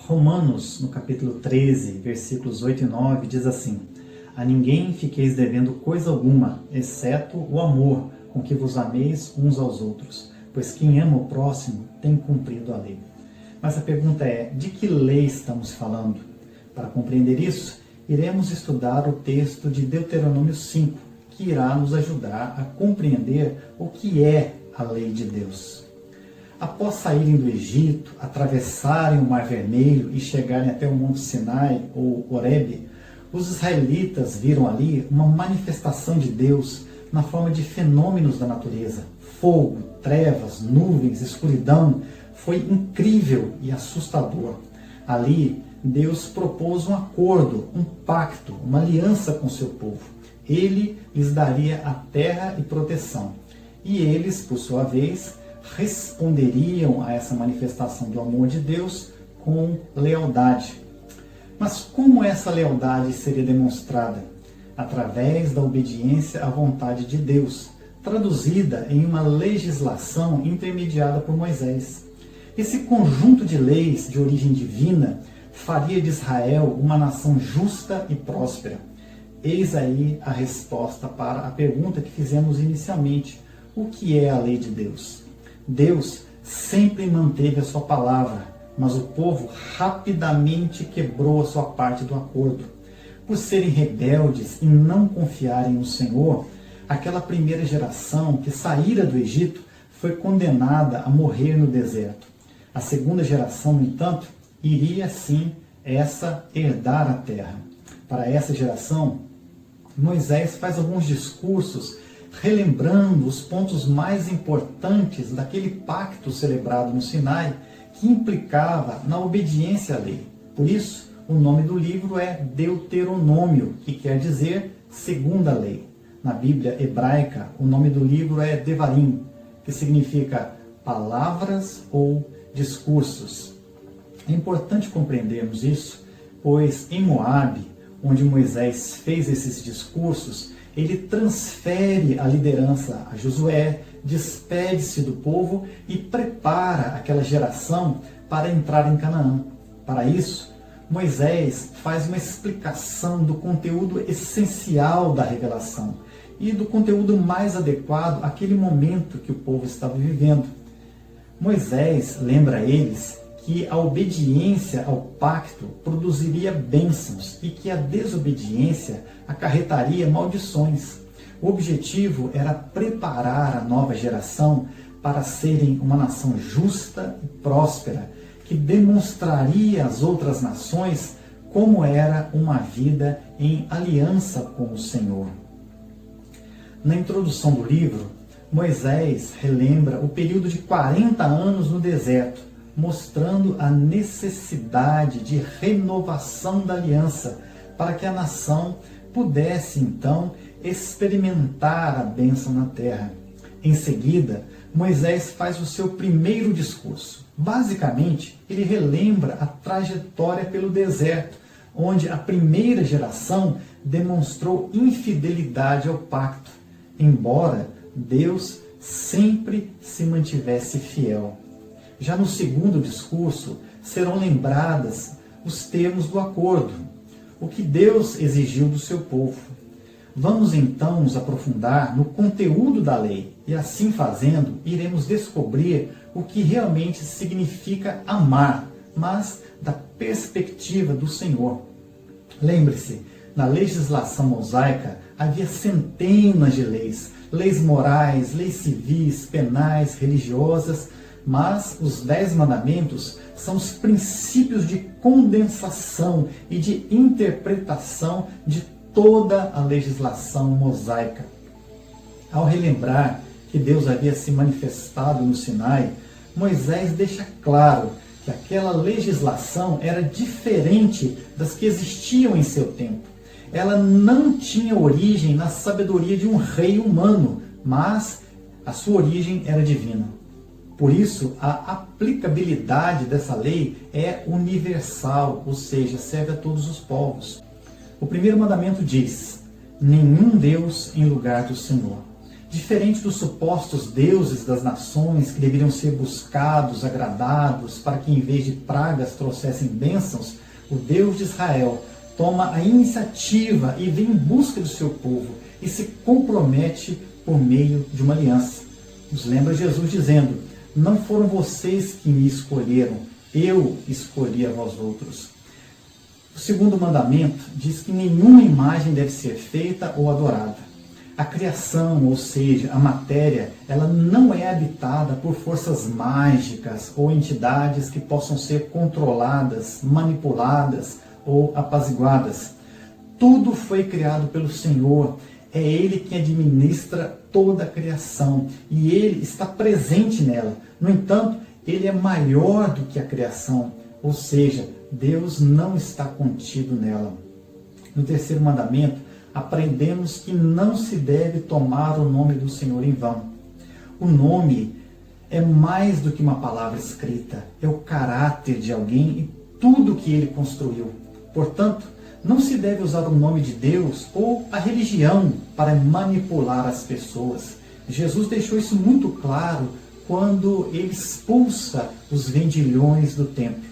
Romanos, no capítulo 13, versículos 8 e 9, diz assim: A ninguém fiqueis devendo coisa alguma, exceto o amor com que vos ameis uns aos outros, pois quem ama o próximo tem cumprido a lei. Mas a pergunta é, de que lei estamos falando? Para compreender isso, iremos estudar o texto de Deuteronômio 5, que irá nos ajudar a compreender o que é a lei de Deus. Após saírem do Egito, atravessarem o Mar Vermelho e chegarem até o Monte Sinai, ou Horebe, os israelitas viram ali uma manifestação de Deus na forma de fenômenos da natureza. Fogo, trevas, nuvens, escuridão. Foi incrível e assustador. Ali, Deus propôs um acordo, um pacto, uma aliança com seu povo. Ele lhes daria a terra e proteção. E eles, por sua vez, responderiam a essa manifestação do amor de Deus com lealdade. Mas como essa lealdade seria demonstrada? Através da obediência à vontade de Deus, traduzida em uma legislação intermediada por Moisés. Esse conjunto de leis de origem divina faria de Israel uma nação justa e próspera. Eis aí a resposta para a pergunta que fizemos inicialmente: o que é a lei de Deus? Deus sempre manteve a sua palavra, mas o povo rapidamente quebrou a sua parte do acordo. Por serem rebeldes e não confiarem no Senhor, aquela primeira geração que saíra do Egito foi condenada a morrer no deserto. A segunda geração, no entanto, iria sim herdar a terra. Para essa geração, Moisés faz alguns discursos relembrando os pontos mais importantes daquele pacto celebrado no Sinai, que implicava na obediência à lei. Por isso, o nome do livro é Deuteronômio, que quer dizer segunda lei. Na Bíblia hebraica, o nome do livro é Devarim, que significa palavras ou discursos. É importante compreendermos isso, pois em Moabe, onde Moisés fez esses discursos, ele transfere a liderança a Josué, despede-se do povo e prepara aquela geração para entrar em Canaã. Para isso, Moisés faz uma explicação do conteúdo essencial da revelação e do conteúdo mais adequado àquele momento que o povo estava vivendo. Moisés lembra a eles que a obediência ao pacto produziria bênçãos e que a desobediência acarretaria maldições. O objetivo era preparar a nova geração para serem uma nação justa e próspera, que demonstraria às outras nações como era uma vida em aliança com o Senhor. Na introdução do livro, Moisés relembra o período de 40 anos no deserto, mostrando a necessidade de renovação da aliança, para que a nação pudesse, então, experimentar a bênção na terra. Em seguida, Moisés faz o seu primeiro discurso. Basicamente, ele relembra a trajetória pelo deserto, onde a primeira geração demonstrou infidelidade ao pacto, embora Deus sempre se mantivesse fiel. Já no segundo discurso, serão lembradas os termos do acordo, o que Deus exigiu do seu povo. Vamos então nos aprofundar no conteúdo da lei e, assim fazendo, iremos descobrir o que realmente significa amar, mas da perspectiva do Senhor. Lembre-se, na legislação mosaica havia centenas de leis, leis morais, leis civis, penais, religiosas, mas os 10 mandamentos são os princípios de condensação e de interpretação de toda a legislação mosaica. Ao relembrar que Deus havia se manifestado no Sinai, Moisés deixa claro que aquela legislação era diferente das que existiam em seu tempo. Ela não tinha origem na sabedoria de um rei humano, mas a sua origem era divina. Por isso, a aplicabilidade dessa lei é universal, ou seja, serve a todos os povos. O primeiro mandamento diz: nenhum Deus em lugar do Senhor. Diferente dos supostos deuses das nações que deveriam ser buscados, agradados, para que em vez de pragas trouxessem bênçãos, o Deus de Israel toma a iniciativa e vem em busca do seu povo e se compromete por meio de uma aliança. Nos lembra Jesus dizendo: não foram vocês que me escolheram, eu escolhi a vós outros. O segundo mandamento diz que nenhuma imagem deve ser feita ou adorada. A criação, ou seja, a matéria, ela não é habitada por forças mágicas ou entidades que possam ser controladas, manipuladas ou apaziguadas. Tudo foi criado pelo Senhor. É Ele quem administra toda a criação e Ele está presente nela. No entanto, Ele é maior do que a criação, ou seja, Deus não está contido nela. No terceiro mandamento, aprendemos que não se deve tomar o nome do Senhor em vão. O nome é mais do que uma palavra escrita, é o caráter de alguém e tudo que ele construiu. Portanto, não se deve usar o nome de Deus ou a religião para manipular as pessoas. Jesus deixou isso muito claro quando ele expulsa os vendilhões do templo.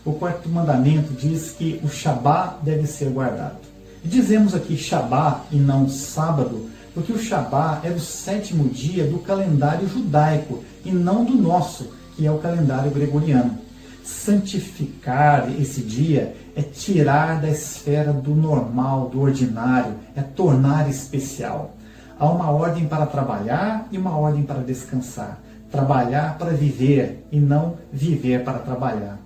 O quarto mandamento diz que o Shabá deve ser guardado. E dizemos aqui Shabá e não sábado, porque o Shabá é o 7º dia do calendário judaico e não do nosso, que é o calendário gregoriano. Santificar esse dia é tirar da esfera do normal, do ordinário, é tornar especial. Há uma ordem para trabalhar e uma ordem para descansar. Trabalhar para viver e não viver para trabalhar.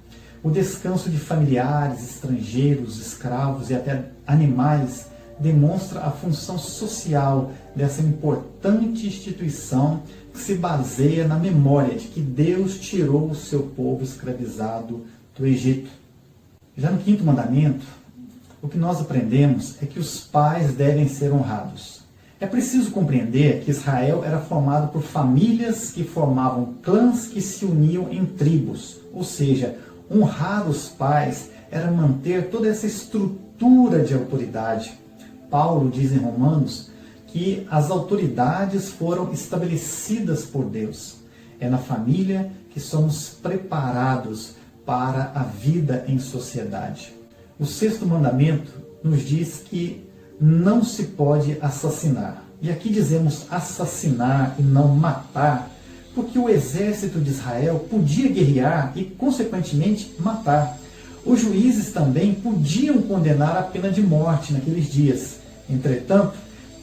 O descanso de familiares, estrangeiros, escravos e até animais demonstra a função social dessa importante instituição que se baseia na memória de que Deus tirou o seu povo escravizado do Egito. Já no quinto mandamento, o que nós aprendemos é que os pais devem ser honrados. É preciso compreender que Israel era formado por famílias que formavam clãs que se uniam em tribos, ou seja, honrar os pais era manter toda essa estrutura de autoridade. Paulo diz em Romanos que as autoridades foram estabelecidas por Deus. É na família que somos preparados para a vida em sociedade. O sexto mandamento nos diz que não se pode assassinar. E aqui dizemos assassinar e não matar, porque o exército de Israel podia guerrear e, consequentemente, matar. Os juízes também podiam condenar a pena de morte naqueles dias. Entretanto,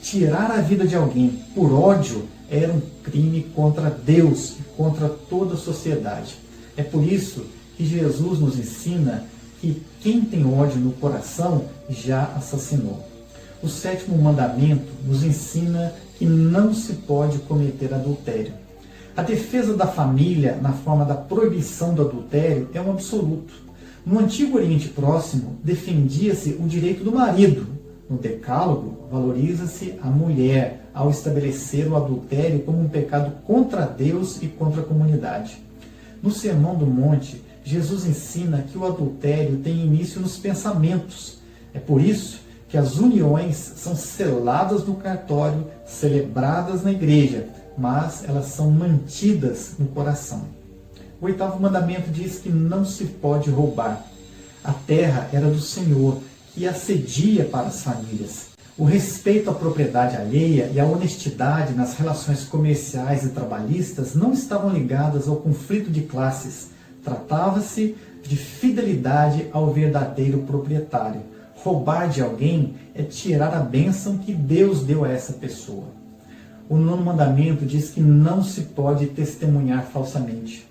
tirar a vida de alguém por ódio era um crime contra Deus e contra toda a sociedade. É por isso que Jesus nos ensina que quem tem ódio no coração já assassinou. O sétimo mandamento nos ensina que não se pode cometer adultério. A defesa da família, na forma da proibição do adultério, é um absoluto. No Antigo Oriente Próximo, defendia-se o direito do marido. No Decálogo, valoriza-se a mulher ao estabelecer o adultério como um pecado contra Deus e contra a comunidade. No Sermão do Monte, Jesus ensina que o adultério tem início nos pensamentos. É por isso que as uniões são seladas no cartório, celebradas na igreja, mas elas são mantidas no coração. O oitavo mandamento diz que não se pode roubar. A terra era do Senhor, que a cedia para as famílias. O respeito à propriedade alheia e a honestidade nas relações comerciais e trabalhistas não estavam ligadas ao conflito de classes. Tratava-se de fidelidade ao verdadeiro proprietário. Roubar de alguém é tirar a bênção que Deus deu a essa pessoa. O nono mandamento diz que não se pode testemunhar falsamente.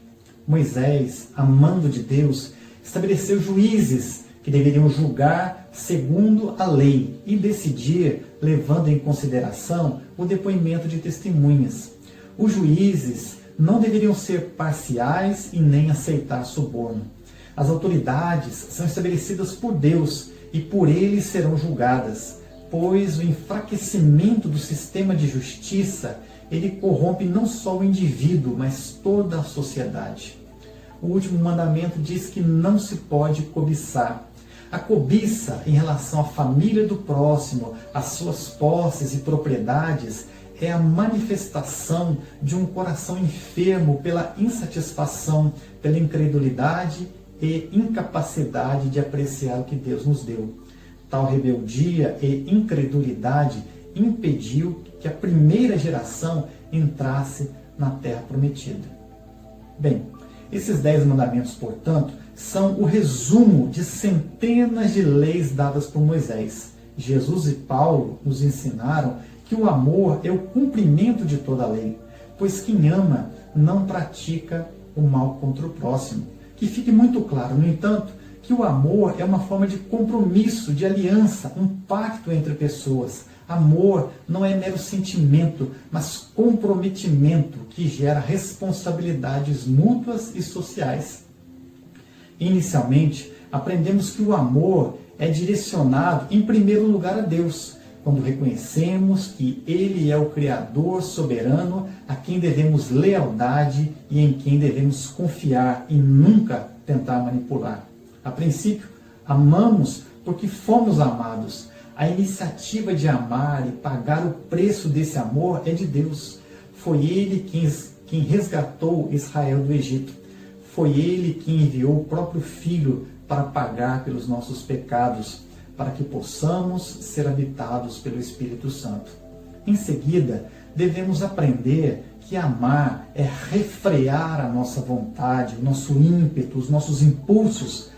Moisés, amando de Deus, estabeleceu juízes que deveriam julgar segundo a lei e decidir levando em consideração o depoimento de testemunhas. Os juízes não deveriam ser parciais e nem aceitar suborno. As autoridades são estabelecidas por Deus e por ele serão julgadas, pois o enfraquecimento do sistema de justiça, ele corrompe não só o indivíduo, mas toda a sociedade. O último mandamento diz que não se pode cobiçar. A cobiça em relação à família do próximo, às suas posses e propriedades, é a manifestação de um coração enfermo pela insatisfação, pela incredulidade e incapacidade de apreciar o que Deus nos deu. Tal rebeldia e incredulidade impediu que a primeira geração entrasse na Terra Prometida. Bem, esses 10 mandamentos, portanto, são o resumo de centenas de leis dadas por Moisés. Jesus e Paulo nos ensinaram que o amor é o cumprimento de toda a lei, pois quem ama não pratica o mal contra o próximo. Que fique muito claro, no entanto, que o amor é uma forma de compromisso, de aliança, um pacto entre pessoas. Amor não é mero sentimento, mas comprometimento que gera responsabilidades mútuas e sociais. Inicialmente, aprendemos que o amor é direcionado em primeiro lugar a Deus, quando reconhecemos que Ele é o Criador soberano a quem devemos lealdade e em quem devemos confiar e nunca tentar manipular. A princípio, amamos porque fomos amados. A iniciativa de amar e pagar o preço desse amor é de Deus. Foi Ele quem resgatou Israel do Egito. Foi Ele quem enviou o próprio Filho para pagar pelos nossos pecados, para que possamos ser habitados pelo Espírito Santo. Em seguida, devemos aprender que amar é refrear a nossa vontade, o nosso ímpeto, os nossos impulsos,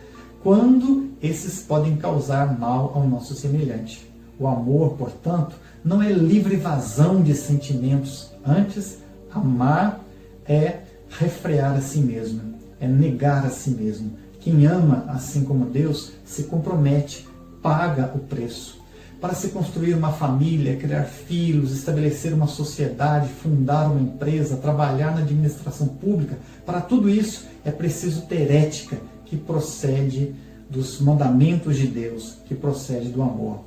quando esses podem causar mal ao nosso semelhante. O amor, portanto, não é livre vazão de sentimentos. Antes, amar é refrear a si mesmo, é negar a si mesmo. Quem ama, assim como Deus, se compromete, paga o preço. Para se construir uma família, criar filhos, estabelecer uma sociedade, fundar uma empresa, trabalhar na administração pública, para tudo isso é preciso ter ética que procede dos mandamentos de Deus, que procede do amor.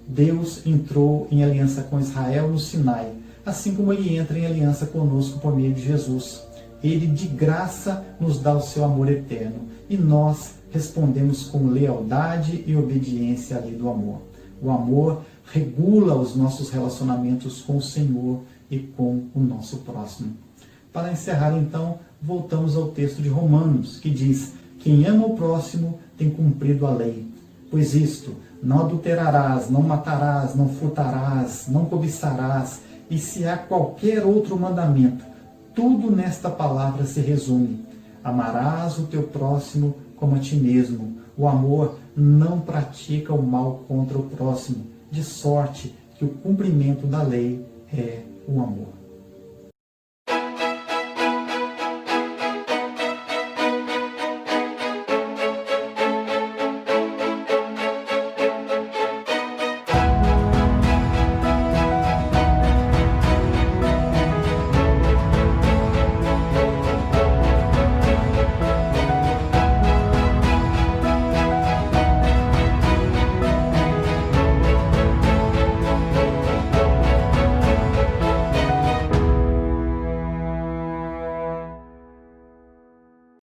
Deus entrou em aliança com Israel no Sinai, assim como Ele entra em aliança conosco por meio de Jesus. Ele de graça nos dá o seu amor eterno e nós respondemos com lealdade e obediência à lei do amor. O amor regula os nossos relacionamentos com o Senhor e com o nosso próximo. Para encerrar, então, voltamos ao texto de Romanos, que diz: quem ama o próximo tem cumprido a lei. Pois isto, não adulterarás, não matarás, não furtarás, não cobiçarás, e se há qualquer outro mandamento, tudo nesta palavra se resume: amarás o teu próximo como a ti mesmo. O amor não pratica o mal contra o próximo, de sorte que o cumprimento da lei é o amor.